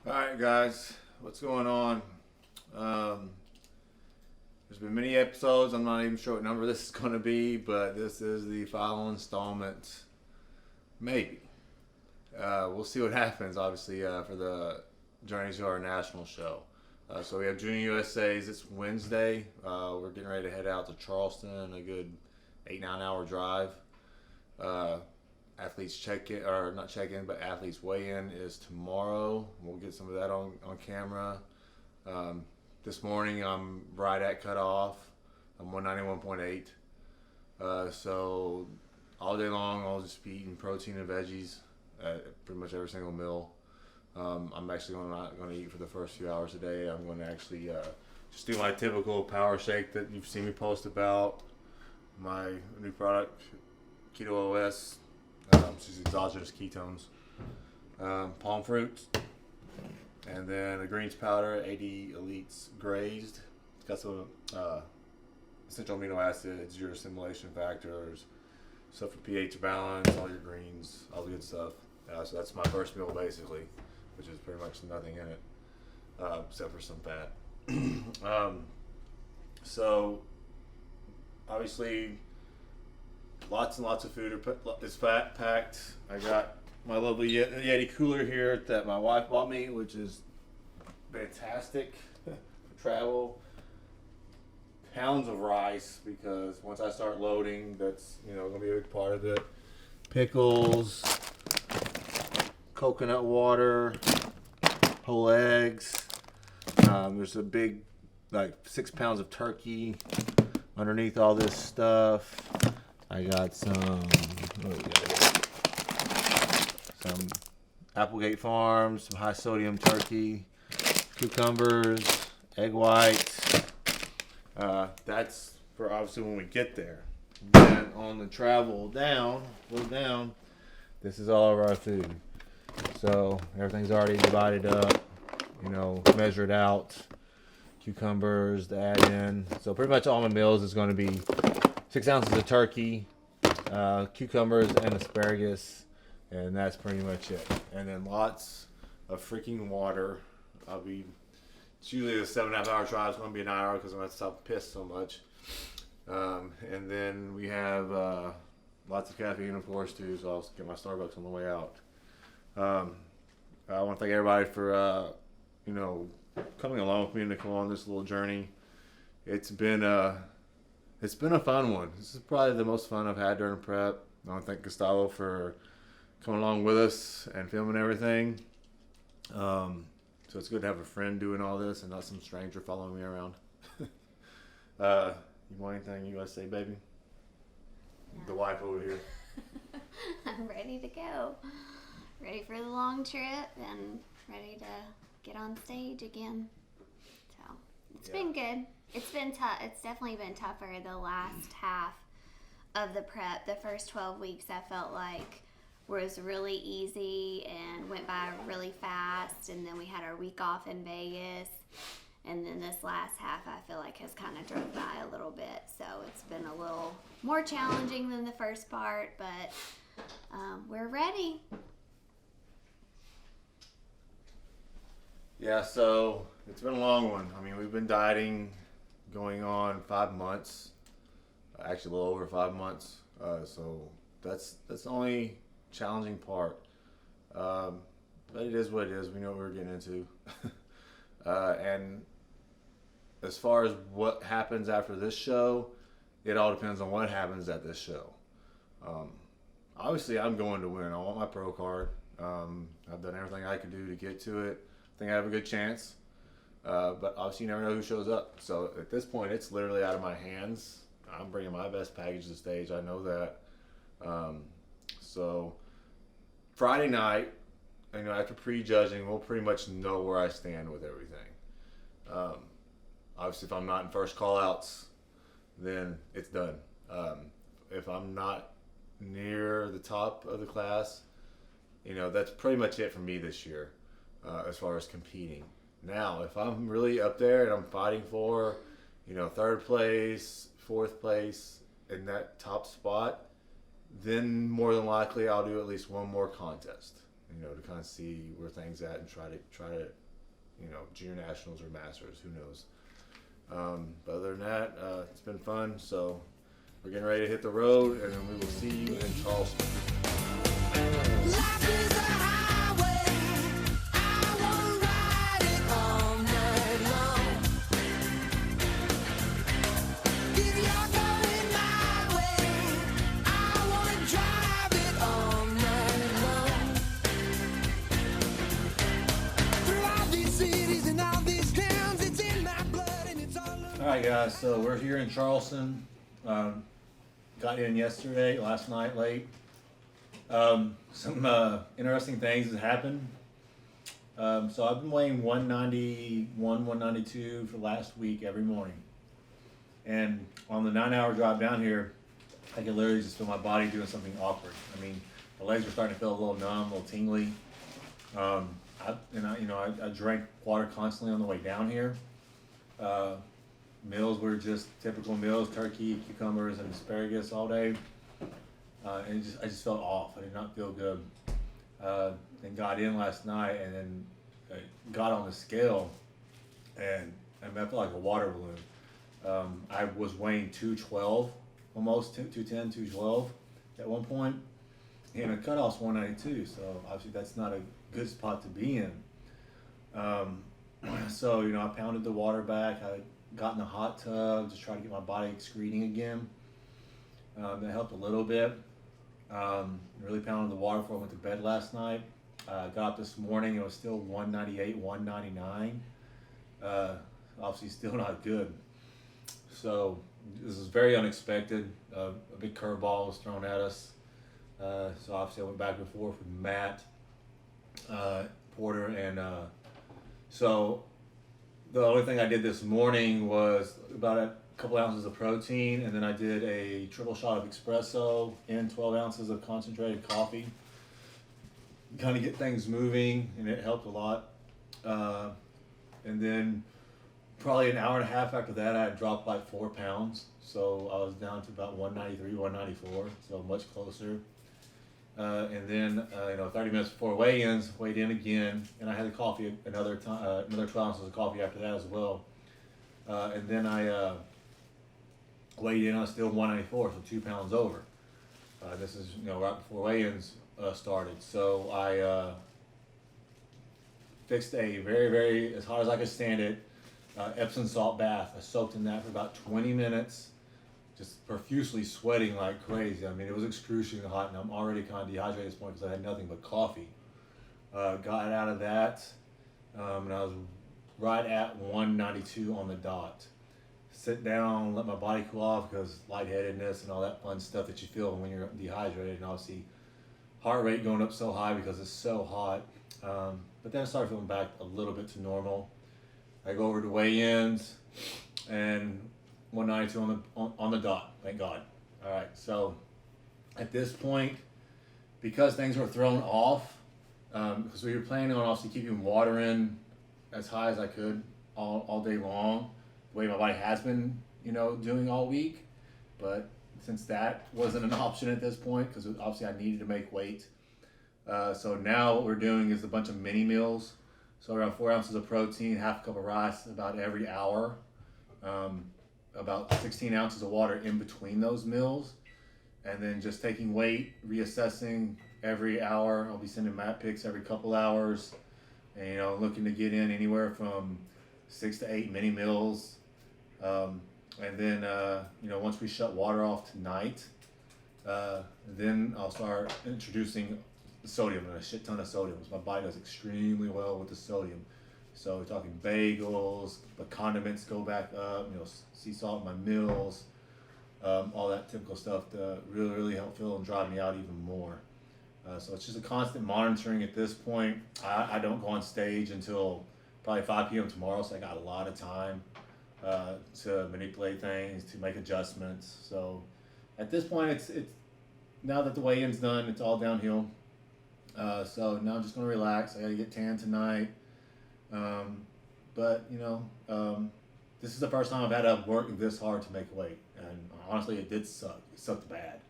Alright guys, what's going on? There's been many episodes. I'm not even sure what number this is going to be, but this is the final installment. Maybe. We'll see what happens, obviously, for the Journey to our national show. So we have Junior USA's. It's Wednesday. We're getting ready to head out to Charleston, a good 8-9 hour drive. Athletes check-in, or not check-in, but athletes weigh-in is tomorrow. We'll get some of that on camera. This morning I'm right at cutoff. I'm 191.8. So all day long I'll just be eating protein and veggies at pretty much every single meal. I'm actually not going to eat for the first few hours a day. I'm going to actually just do my typical power shake that you've seen me post about. My new product, KetoOS. It's just exogenous ketones, palm fruits, and then a greens powder, 80 Elites grazed. It's got some essential amino acids, your assimilation factors, stuff for pH balance, all your greens, all the good stuff. So that's my first meal basically, which is pretty much nothing in it, except for some fat. So obviously, lots and lots of food is packed. I got my lovely Yeti cooler here that my wife bought me, which is fantastic for travel. Pounds of rice, because once I start loading, that's going to be a big part of it. Pickles, coconut water, whole eggs. There's a big 6 pounds of turkey underneath all this stuff. I got some Applegate Farms, some high sodium turkey, cucumbers, egg whites. That's for obviously when we get there. Then on the travel down, this is all of our food. So everything's already divided up, measured out. Cucumbers to add in. So pretty much all my meals is going to be 6 ounces of turkey, cucumbers and asparagus, and that's pretty much it. And then lots of freaking water. It's usually a 7.5 hour drive. It's going to be an hour because I'm going to stop piss so much. And then we have lots of caffeine, of course, too, so I'll get my Starbucks on the way out. I want to thank everybody for, coming along with me and Nicole on this little journey. It's been a fun one. This is probably the most fun I've had during prep. I want to thank Gustavo for coming along with us and filming everything. So it's good to have a friend doing all this and not some stranger following me around. You want anything you want to say, baby? No. The wife over here. I'm ready to go. Ready for the long trip and ready to get on stage again. So it's been good. It's been tough. It's definitely been tougher the last half of the prep. The first 12 weeks I felt like was really easy and went by really fast. And then we had our week off in Vegas. And then this last half I feel like has kind of drove by a little bit. So it's been a little more challenging than the first part, but we're ready. Yeah, so it's been a long one. I mean, we've been dieting going on 5 months, actually a little over 5 months. So that's the only challenging part. But it is what it is. We know what we're getting into. And as far as what happens after this show, it all depends on what happens at this show. Obviously, I'm going to win. I want my pro card. I've done everything I could do to get to it. I think I have a good chance. But obviously, you never know who shows up. So at this point, it's literally out of my hands. I'm bringing my best package to the stage. I know that. So Friday night, after prejudging, we'll pretty much know where I stand with everything. Obviously, if I'm not in first call-outs, then it's done. If I'm not near the top of the class, that's pretty much it for me this year as far as competing. Now, if I'm really up there and I'm fighting for, third place, fourth place, in that top spot, then more than likely I'll do at least one more contest. to kind of see where things at and try to, junior nationals or masters, who knows. But other than that, it's been fun. So we're getting ready to hit the road, and then we will see you in Charleston. Life is a highway. I wanna ride it all night long. If you're going my way, I wanna drive it all night long. Through all these cities and all these towns, it's in my blood and it's all around. All right, guys. So we're here in Charleston. Got in last night late. Some interesting things have happened. So I've been weighing 191, 192 for the last week every morning. And on the 9-hour drive down here, I can literally just feel my body doing something awkward. I mean, the legs are starting to feel a little numb, a little tingly. I drank water constantly on the way down here. Meals were just typical meals: turkey, cucumbers, and asparagus all day. And I just felt off. I did not feel good. And got in last night, and then I got on the scale, and I felt like a water balloon. I was weighing 212, almost 210, 212 at one point, and the cutoff's 192. So obviously that's not a good spot to be in. So I pounded the water back. I got in the hot tub, just trying to get my body excreting again. That helped a little bit. Really pounded the water before I went to bed last night. Got up this morning, it was still 198, 199. Obviously still not good. So this is very unexpected. A big curveball was thrown at us. So obviously I went back and forth with Matt Porter, and so the only thing I did this morning was about a couple ounces of protein, and then I did a triple shot of espresso and 12 ounces of concentrated coffee. Kind of get things moving, and it helped a lot. And then probably an hour and a half after that, I had dropped like 4 pounds. So I was down to about 193, 194, so much closer. And then, 30 minutes before weigh-ins, weighed in again, and I had the coffee another 12 ounces of coffee after that as well. And then I weighed in, I was still 194, so 2 pounds over. This is, right before weigh-ins started. So I fixed a very, very, as hard as I could stand it, Epsom salt bath. I soaked in that for about 20 minutes. Just profusely sweating like crazy. I mean, it was excruciatingly hot, and I'm already kind of dehydrated at this point because I had nothing but coffee. Got out of that, and I was right at 192 on the dot. Sit down, let my body cool off because lightheadedness and all that fun stuff that you feel when you're dehydrated, and obviously heart rate going up so high because it's so hot. But then I started feeling back a little bit to normal. I go over to weigh-ins, and 192 on the dot, thank God. All right, so at this point, because things were thrown off, because we were planning on obviously keeping water in as high as I could all day long, the way my body has been, doing all week. But since that wasn't an option at this point, because obviously I needed to make weight, so now what we're doing is a bunch of mini meals. So around 4 ounces of protein, half a cup of rice about every hour. About 16 ounces of water in between those meals, and then just taking weight, reassessing every hour. I'll be sending Matt pics every couple hours, and looking to get in anywhere from 6 to 8 mini meals. And then once we shut water off tonight, then I'll start introducing sodium, and a shit ton of sodium. My body does extremely well with the sodium. So we're talking bagels, the condiments go back up, sea salt in my meals, all that typical stuff to really, really help fill and drive me out even more. So it's just a constant monitoring at this point. I don't go on stage until probably 5 p.m. tomorrow, so I got a lot of time to manipulate things, to make adjustments. So at this point, it's now that the weigh-in's done, it's all downhill. So now I'm just gonna relax. I gotta get tan tonight. But this is the first time I've had to work this hard to make weight, and honestly, it did suck. It sucked bad.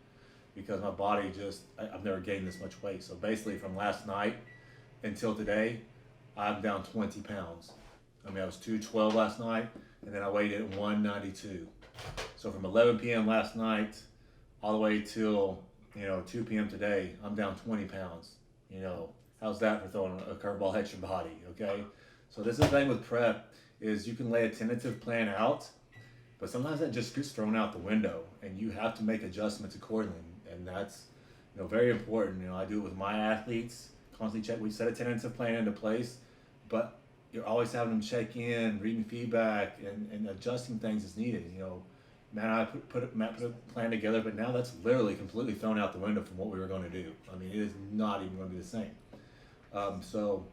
because my body I've never gained this much weight. So basically from last night until today, I'm down 20 pounds. I mean, I was 212 last night, and then I weighed in at 192. So from 11 p.m. last night all the way till 2 p.m. today, I'm down 20 pounds. How's that for throwing a curveball at your body? Okay, so this is the thing with prep is you can lay a tentative plan out, but sometimes that just gets thrown out the window, and you have to make adjustments accordingly, and that's very important. I do it with my athletes. Constantly check. We set a tentative plan into place, but you're always having them check in, reading feedback, and adjusting things as needed. Matt and I put a plan together, but now that's literally completely thrown out the window from what we were going to do. I mean, it is not even going to be the same. So,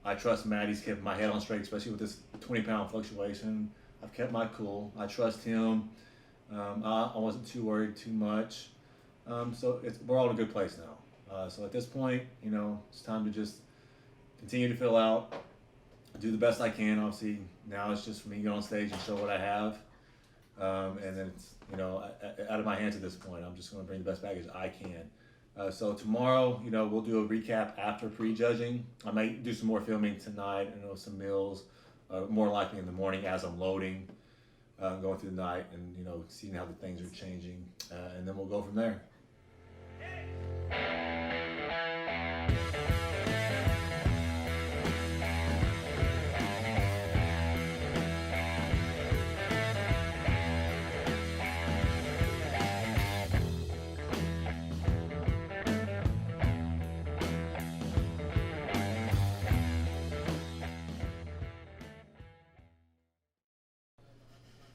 I trust Matt. He's kept my head on straight, especially with this 20-pound fluctuation. I've kept my cool. I trust him. I wasn't too worried too much. So we're all in a good place now. So at this point, it's time to just continue to fill out, do the best I can. Obviously, now it's just for me to get on stage and show what I have. And then it's, out of my hands at this point. I'm just going to bring the best baggage I can. So tomorrow, we'll do a recap after prejudging. I might do some more filming tonight, some meals, more likely in the morning as I'm loading, going through the night and, seeing how the things are changing. And then we'll go from there.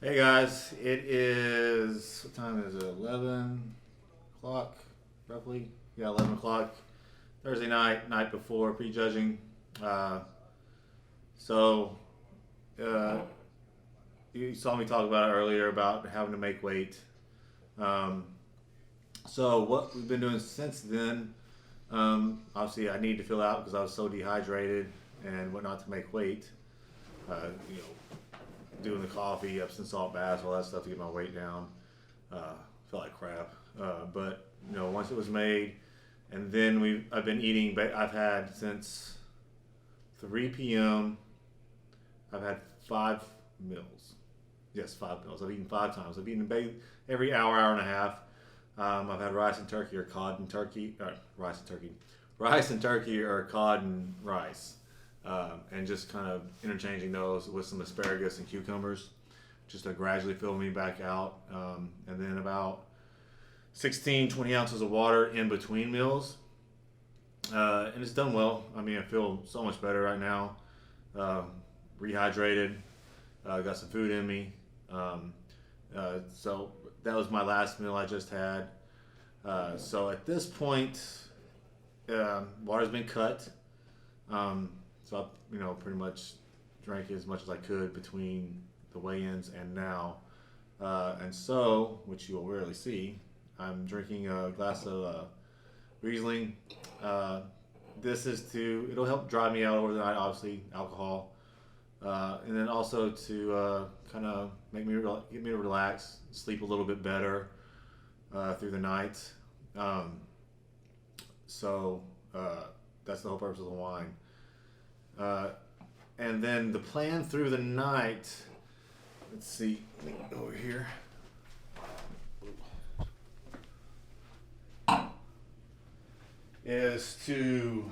Hey guys, it is, what time is it? 11 o'clock, roughly? Yeah, 11 o'clock. Thursday night before prejudging. You saw me talk about it earlier about having to make weight. So what we've been doing since then, obviously I need to fill out because I was so dehydrated and whatnot to make weight. Doing the coffee, Epsom salt baths, all that stuff to get my weight down. Felt like crap. But once it was made, and then I've been eating. I've had since 3 p.m. I've had 5 meals. Yes, 5 meals. I've eaten 5 times. I've eaten every hour and a half. I've had rice and turkey or cod and turkey. Rice and turkey or cod and rice. And just kind of interchanging those with some asparagus and cucumbers just to gradually fill me back out. And then about 20 ounces of water in between meals. And it's done well. I mean, I feel so much better right now. Rehydrated. Got some food in me. So that was my last meal I just had. So at this point, water's been cut. So I, pretty much drank as much as I could between the weigh-ins and now. And so, which you'll rarely see, I'm drinking a glass of Riesling. This is it'll help dry me out over the night, obviously, alcohol. And then also to kind of get me to relax, sleep a little bit better through the night. So that's the whole purpose of the wine. And then the plan through the night, let's see, let me go over here. Is to,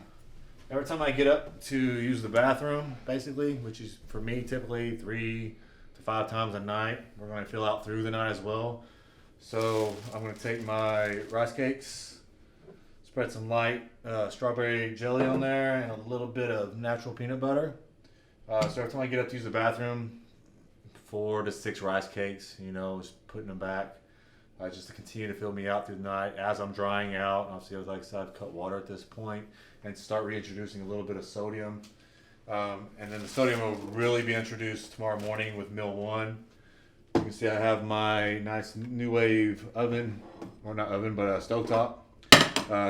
every time I get up to use the bathroom, basically, which is for me typically 3 to 5 times a night, we're going to fill out through the night as well. So I'm going to take my rice cakes, spread some light strawberry jelly on there and a little bit of natural peanut butter. So every time I get up to use the bathroom, 4 to 6 rice cakes, just putting them back. Just to continue to fill me out through the night as I'm drying out. Obviously, like I said, I've cut water at this point and start reintroducing a little bit of sodium. And then the sodium will really be introduced tomorrow morning with meal 1. You can see I have my nice New Wave oven, or not oven, but a stovetop.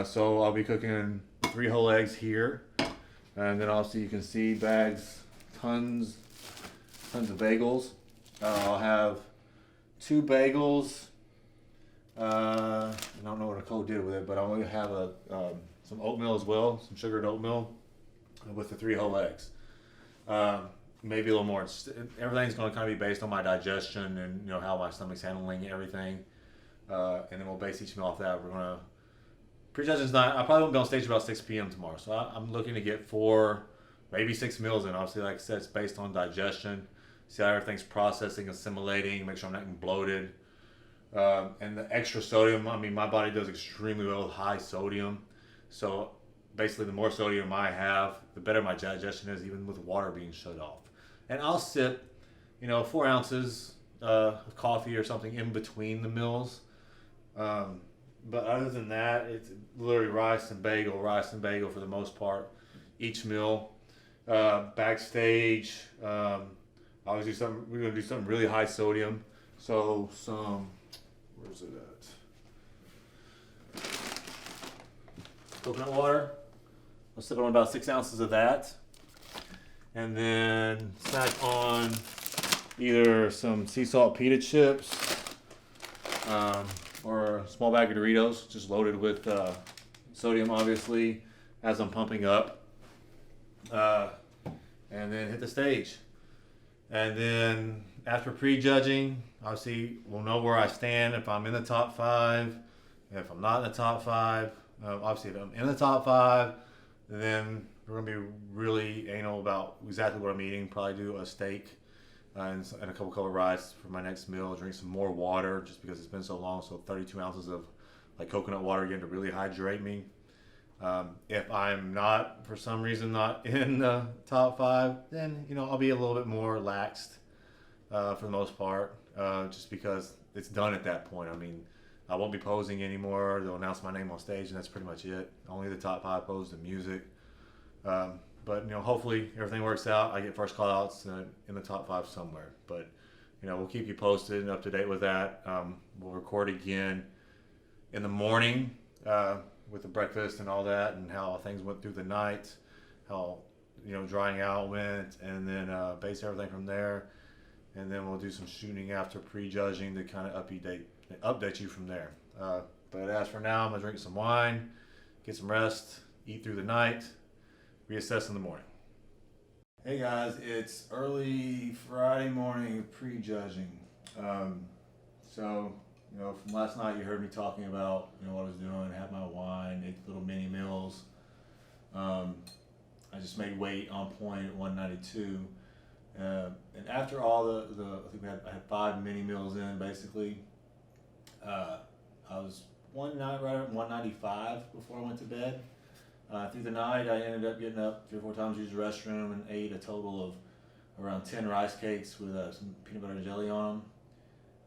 So I'll be cooking 3 whole eggs here. And then also you can see bags, tons of bagels. I'll have 2 bagels I don't know what Nicole did with it, but I'm going to have some oatmeal as well, some sugared oatmeal with the 3 whole eggs. Maybe a little more. Everything's going to kind of be based on my digestion and how my stomach's handling everything. And then we'll base each meal off that. We're going to prejudging's not. I probably won't be on stage about 6 p.m. tomorrow, so I'm looking to get 4, maybe 6 meals in. Obviously, like I said, it's based on digestion. See how everything's processing, assimilating, make sure I'm not getting bloated. And the extra sodium, I mean, my body does extremely well with high sodium. So basically, the more sodium I have, the better my digestion is, even with water being shut off. And I'll sip, 4 ounces of coffee or something in between the meals. But other than that, it's literally rice and bagel for the most part, each meal. Backstage, we're going to do something really high sodium. So where's it at? Coconut water. I'll sip on about 6 ounces of that. And then snack on either some sea salt pita chips, or a small bag of Doritos, just loaded with sodium, obviously, as I'm pumping up. And then hit the stage. And then after prejudging, obviously we'll know where I stand, if I'm in the top 5, if I'm not in the top 5. Obviously, if I'm in the top 5, then we're going to be really anal about exactly what I'm eating. Probably do a steak and a couple of rice for my next meal. Drink some more water just because it's been so long. So 32 ounces of coconut water again to really hydrate me. If I'm not, for some reason, not in the top 5, then I'll be a little bit more relaxed for the most part, just because it's done at that point. I mean, I won't be posing anymore. They'll announce my name on stage, and that's pretty much it. Only the top 5 pose, the music. But hopefully everything works out. I get first call outs in the top 5 somewhere. But we'll keep you posted and up to date with that. We'll record again in the morning with the breakfast and all that, and how things went through the night, how drying out went, and then base everything from there. And then we'll do some shooting after prejudging to kind of update you from there. But as for now, I'm gonna drink some wine, get some rest, eat through the night, reassess in the morning. Hey guys, it's early Friday morning of prejudging. So from last night you heard me talking about what I was doing, had my wine, ate little mini meals. I just made weight on point at 192. And after all I think I had 5 mini meals in basically. I was one night right at 195 before I went to bed. Through the night, I ended up getting up 3 or 4 times to use the restroom and ate a total of around 10 rice cakes with some peanut butter and jelly on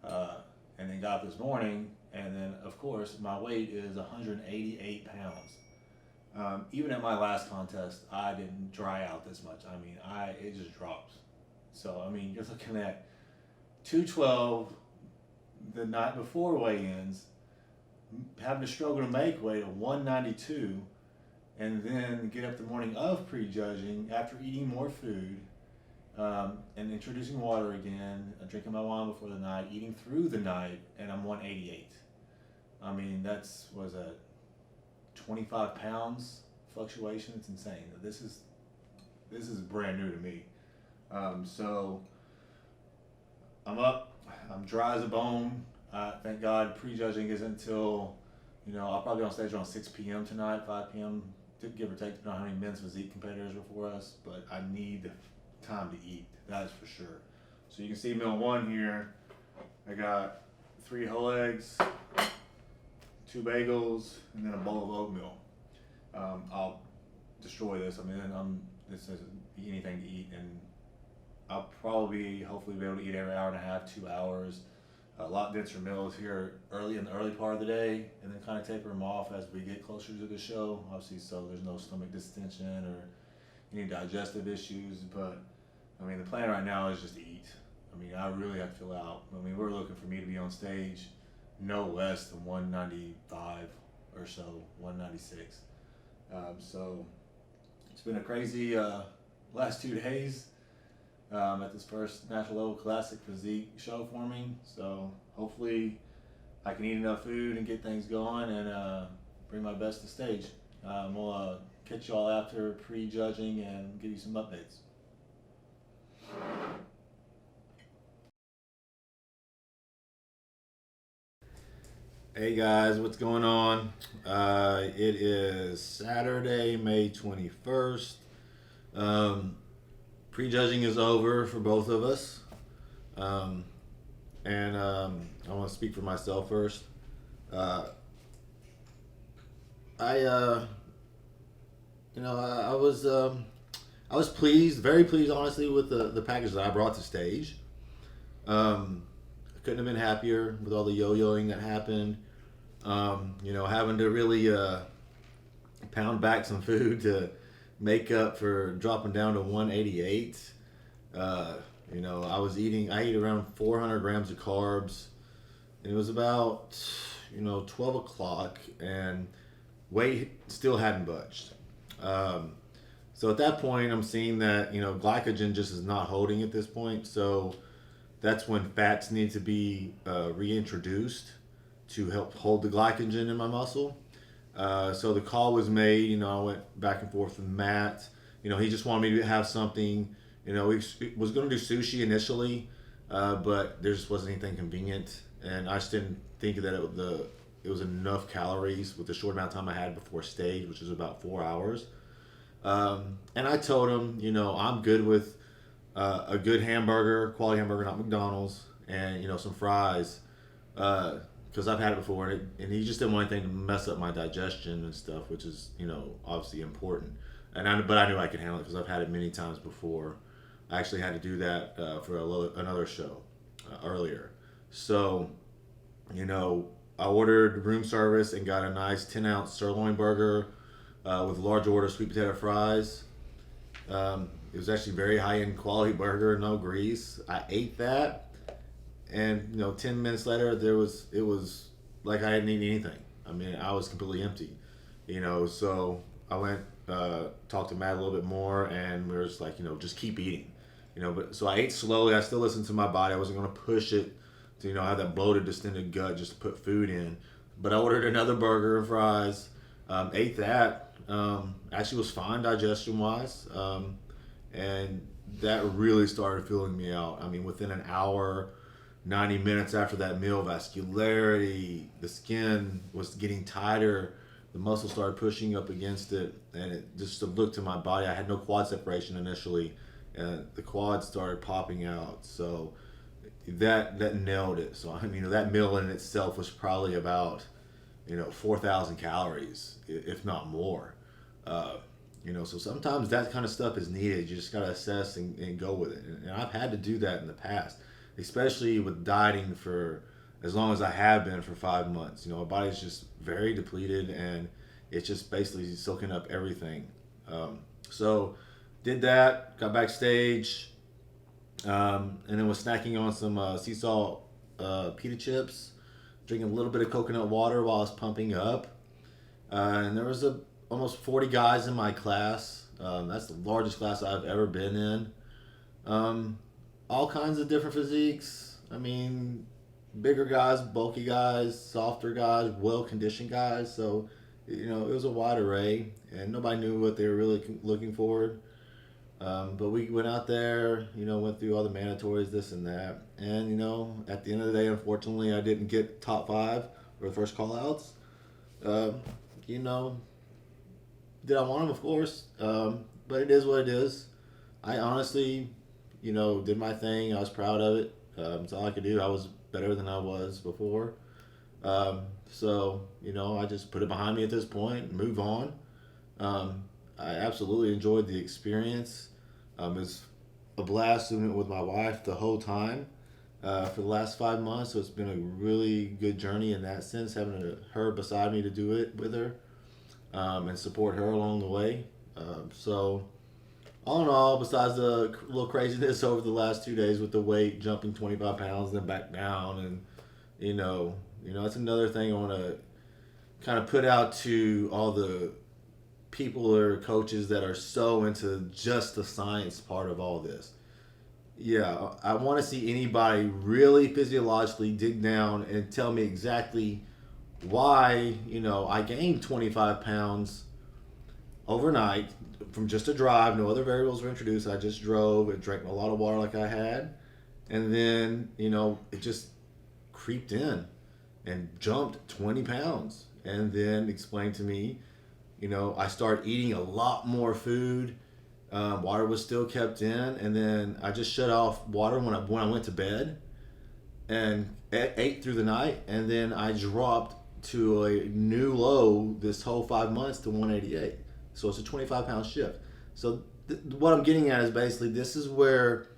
them. And then got up this morning, and then of course my weight is 188 pounds. Even at my last contest, I didn't dry out this much. I mean, it just dropped. So I mean, you're looking at 212 the night before weigh-ins, having to struggle to make weight at 192, and then get up the morning of prejudging after eating more food, and introducing water again, drinking my wine before the night, eating through the night, and I'm 188. I mean, was a 25 pounds fluctuation. It's insane. This is brand new to me. So I'm up. I'm dry as a bone. Thank God prejudging isn't until, I'll probably be on stage around 6 p.m. tonight, 5 p.m. Give or take, depending on how many men's physique competitors before us. But I need time to eat. That is for sure. So you can see meal 1 here. I got 3 whole eggs, 2 bagels, and then a bowl of oatmeal. I'll destroy this. I mean, this isn't anything to eat, and I'll probably, hopefully, be able to eat every hour and a half, 2 hours. A lot denser meals here in the early part of the day, and then kind of taper them off as we get closer to the show. Obviously, so there's no stomach distension or any digestive issues. But I mean, the plan right now is just to eat. I mean, I really have to fill out. I mean, we're looking for me to be on stage no less than 195 or so, 196. So it's been a crazy last 2 days. At this first National Level Classic Physique show for me. So hopefully I can eat enough food and get things going and bring my best to stage. We'll catch y'all after prejudging and give you some updates. Hey guys, what's going on? It is Saturday, May 21st. Prejudging is over for both of us. And I want to speak for myself first. I was pleased, very pleased, honestly, with the package that I brought to stage. I couldn't have been happier with all the yo-yoing that happened. Having to really pound back some food to make up for dropping down to 188. I ate around 400 grams of carbs. And it was about, 12 o'clock, and weight still hadn't budged. So at that point, I'm seeing that, glycogen just is not holding at this point. So that's when fats need to be reintroduced to help hold the glycogen in my muscle. So the call was made. I went back and forth with Matt. He just wanted me to have something. He was going to do sushi initially, but there just wasn't anything convenient, and I just didn't think that it was enough calories with the short amount of time I had before stage, which is about 4 hours. And I told him, I'm good with a good hamburger, quality hamburger, not McDonald's, and some fries, because I've had it before, and he just didn't want anything to mess up my digestion and stuff, which is obviously important. But I knew I could handle it because I've had it many times before. I actually had to do that for another show earlier. So, I ordered room service and got a nice 10-ounce sirloin burger with a large order of sweet potato fries. It was actually very high-end quality burger, no grease. I ate that, and 10 minutes later, it was like I hadn't eaten anything. I mean, I was completely empty. So I went talked to Matt a little bit more, and we were just like, just keep eating. But so I ate slowly. I still listened to my body. I wasn't going to push it to have that bloated, distended gut just to put food in. But I ordered another burger and fries. Ate that. Actually was fine digestion wise, and that really started filling me out. I mean, within an hour, 90 minutes after that meal, vascularity, the skin was getting tighter. The muscle started pushing up against it, and it just looked to my body. I had no quad separation initially, and the quads started popping out. So that nailed it. So that meal in itself was probably about 4,000 calories, if not more. So sometimes that kind of stuff is needed. You just gotta assess and go with it. And I've had to do that in the past, especially with dieting for as long as I have been for 5 months. My body's just very depleted, and it's just basically soaking up everything. So did that, got backstage, and then was snacking on some sea salt pita chips, drinking a little bit of coconut water while I was pumping up. And there was almost 40 guys in my class. That's the largest class I've ever been in. All kinds of different physiques. I mean, bigger guys, bulky guys, softer guys, well-conditioned guys. So, it was a wide array, and nobody knew what they were really looking for. But we went out there, went through all the mandatories, this and that. And, at the end of the day, unfortunately, I didn't get top 5 for the first call-outs. Did I want them? Of course. But it is what it is. I honestly, did my thing. I was proud of it. It's all I could do. I was better than I was before. So, I just put it behind me at this point and move on. I absolutely enjoyed the experience. It was a blast doing it with my wife the whole time for the last 5 months. So it's been a really good journey in that sense, having her beside me to do it with her and support her along the way. So all in all, besides the little craziness over the last 2 days with the weight jumping 25 pounds and then back down, and that's another thing I want to kind of put out to all the people or coaches that are so into just the science part of all this. Yeah, I want to see anybody really physiologically dig down and tell me exactly why, I gained 25 pounds overnight from just a drive. No other variables were introduced. I just drove and drank a lot of water like I had. And then, it just creeped in and jumped 20 pounds. And then explained to me, I started eating a lot more food. Water was still kept in. And then I just shut off water when I went to bed and ate through the night. And then I dropped to a new low this whole 5 months to 188. So it's a 25-pound shift. So what I'm getting at is basically this is where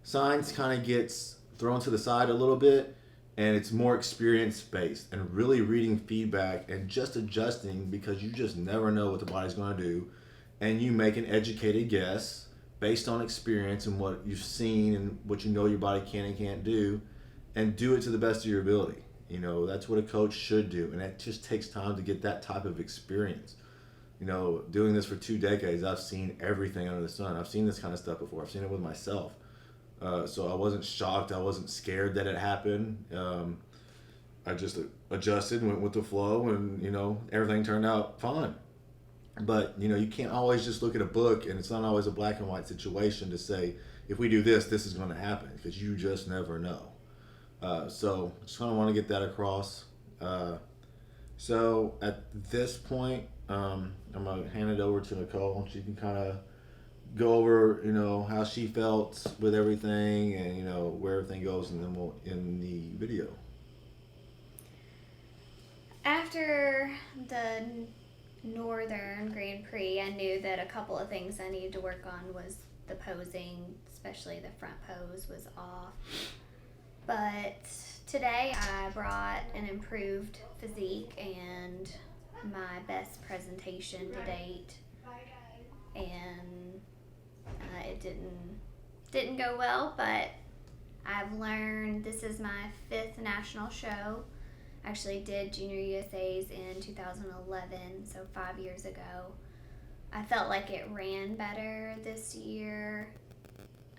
science kind of gets thrown to the side a little bit, and it's more experience based and really reading feedback and just adjusting, because you just never know what the body's going to do, and you make an educated guess based on experience and what you've seen and what you know your body can and can't do, and do it to the best of your ability. That's what a coach should do, and it just takes time to get that type of experience. Doing this for 2 decades, I've seen everything under the sun. I've seen this kind of stuff before. I've seen it with myself. So I wasn't shocked. I wasn't scared that it happened. I just adjusted, went with the flow, and, everything turned out fine. But, you can't always just look at a book, and it's not always a black and white situation to say, if we do this, this is going to happen, because you just never know. So just kind of want to get that across. So at this point, I'm going to hand it over to Nicole. She can kind of go over, how she felt with everything and, where everything goes, and then we'll end the video. After the Northern Grand Prix, I knew that a couple of things I needed to work on was the posing, especially the front pose was off. But today I brought an improved physique and my best presentation to date, and it didn't go well, but I've learned this is my 5th national show. Actually did Junior USA's in 2011, so 5 years ago. I felt like it ran better this year.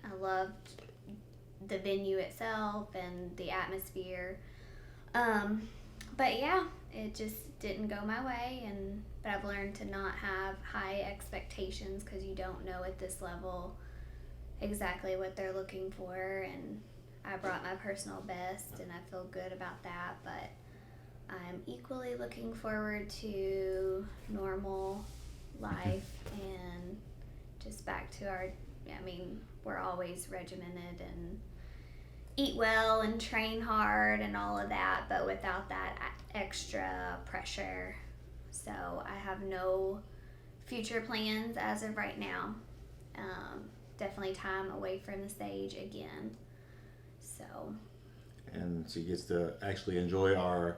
I loved the venue itself and the atmosphere. But yeah, it just didn't go my way, but I've learned to not have high expectations, because you don't know at this level exactly what they're looking for, and I brought my personal best and I feel good about that, but I'm equally looking forward to normal life and just back to we're always regimented and eat well and train hard and all of that, but without that extra pressure. So I have no future plans as of right now. Definitely time away from the stage again. And she gets to actually enjoy our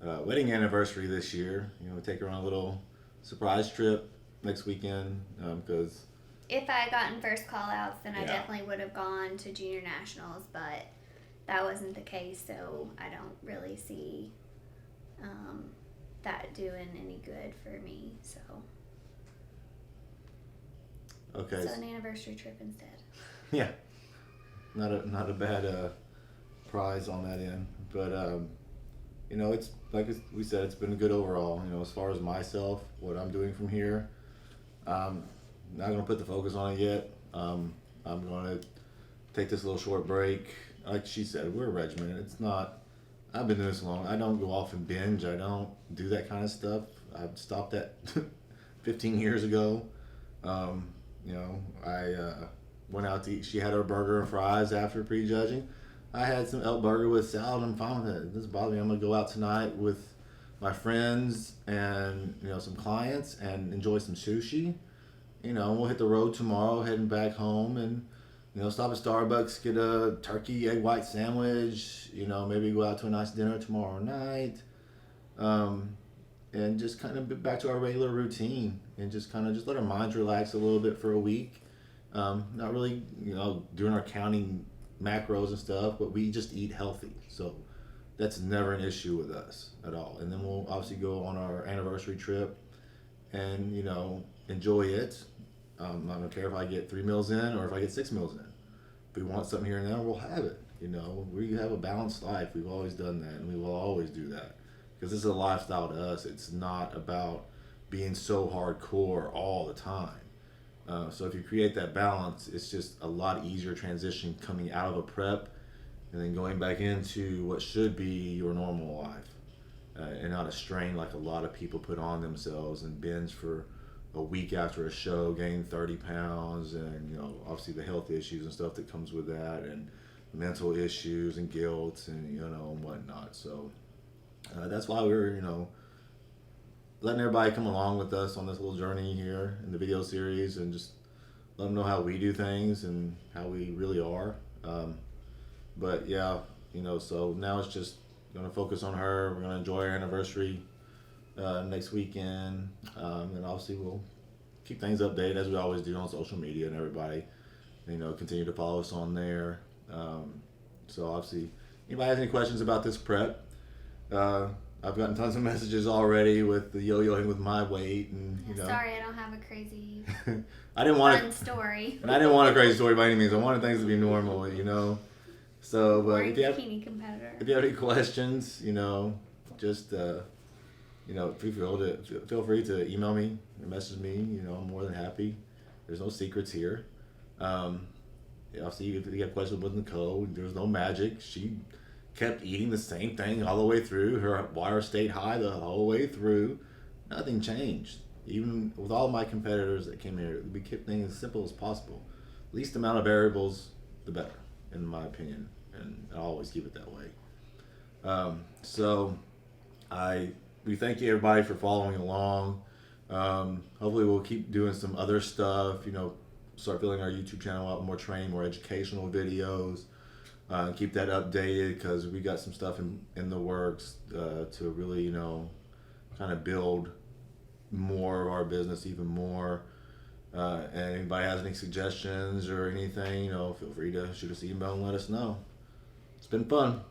wedding anniversary this year. Take her on a little surprise trip next weekend, because if I had gotten first call outs, then I Yeah. definitely would have gone to junior nationals, but that wasn't the case, so I don't really see that doing any good for me. So okay. So an anniversary trip instead. Yeah, not a bad prize on that end, but it's like we said, it's been good overall. As far as myself, what I'm doing from here, not gonna put the focus on it yet. I'm gonna take this little short break. Like she said, we're regimented. It's not. I've been doing this long. I don't go off and binge. I don't do that kind of stuff. I've stopped that 15 years ago. I went out to eat. She had her burger and fries after prejudging. I had some elk burger with salad. I'm fine with it. It doesn't bother me. I'm gonna go out tonight with my friends and some clients and enjoy some sushi. We'll hit the road tomorrow, heading back home, and stop at Starbucks, get a turkey egg white sandwich. Maybe go out to a nice dinner tomorrow night, and just kind of get back to our regular routine and just let our minds relax a little bit for a week. Not really, doing our counting macros and stuff, but we just eat healthy. So that's never an issue with us at all. And then we'll obviously go on our anniversary trip and, enjoy it. I don't care if I get 3 meals in or if I get 6 meals in. If we want something here and now, we'll have it. You know, we have a balanced life. We've always done that, and we will always do that because this is a lifestyle to us. It's not about being so hardcore all the time. So if you create that balance, it's just a lot easier transition coming out of a prep and then going back into what should be your normal life, and not a strain like a lot of people put on themselves and binge for a week after a show, gain 30 pounds, and you know, obviously the health issues and stuff that comes with that, and mental issues and guilt and you know and whatnot. So that's why we're, you know, letting everybody come along with us on this little journey here in the video series and just let them know how we do things and how we really are. But yeah, you know, so now it's just gonna focus on her. We're gonna enjoy our anniversary next weekend, and obviously we'll keep things updated as we always do on social media, and everybody, you know, continue to follow us on there. So obviously, anybody has any questions about this prep? I've gotten tons of messages already with the yo-yoing with my weight, and you know. Sorry, I don't have a crazy I didn't want fun story. and I didn't want a crazy story by any means. I wanted things to be normal, you know. So, but Or if you have bikini competitor. any questions, you know, just you know, feel free to email me or message me. You know, I'm more than happy. There's no secrets here. Obviously, if you have questions with Nicole, there's no magic. She kept eating the same thing all the way through. Her water stayed high the whole way through. Nothing changed. Even with all my competitors that came here, we kept things as simple as possible. Least amount of variables, the better, in my opinion. And I always keep it that way. So we thank you everybody for following along. Hopefully we'll keep doing some other stuff, you know, start filling our YouTube channel out with more training, more educational videos. Keep that updated because we got some stuff in the works to really, you know, kind of build more of our business even more. And anybody has any suggestions or anything, you know, feel free to shoot us an email and let us know. It's been fun.